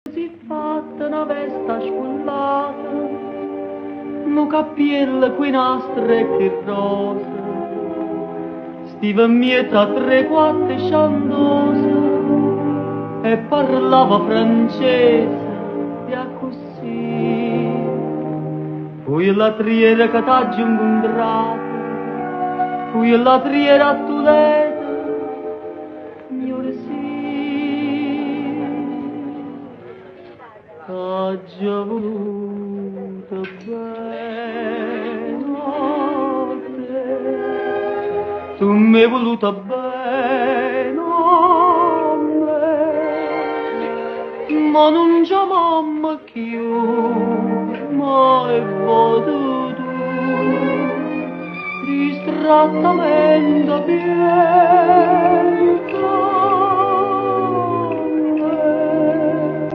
si fatta una vesta squallata, un cappiello qui nastre che rosa, stiva mieta 3-4 sciandosa e parlava francese e così. Poi la triera che t'ha incontrato, poi la triera a Toledo, signore sì. T'ha già voluto bene a te, tu mi hai voluto bene a me, ma non c'è mamma che io mai potuto distrattamente bene.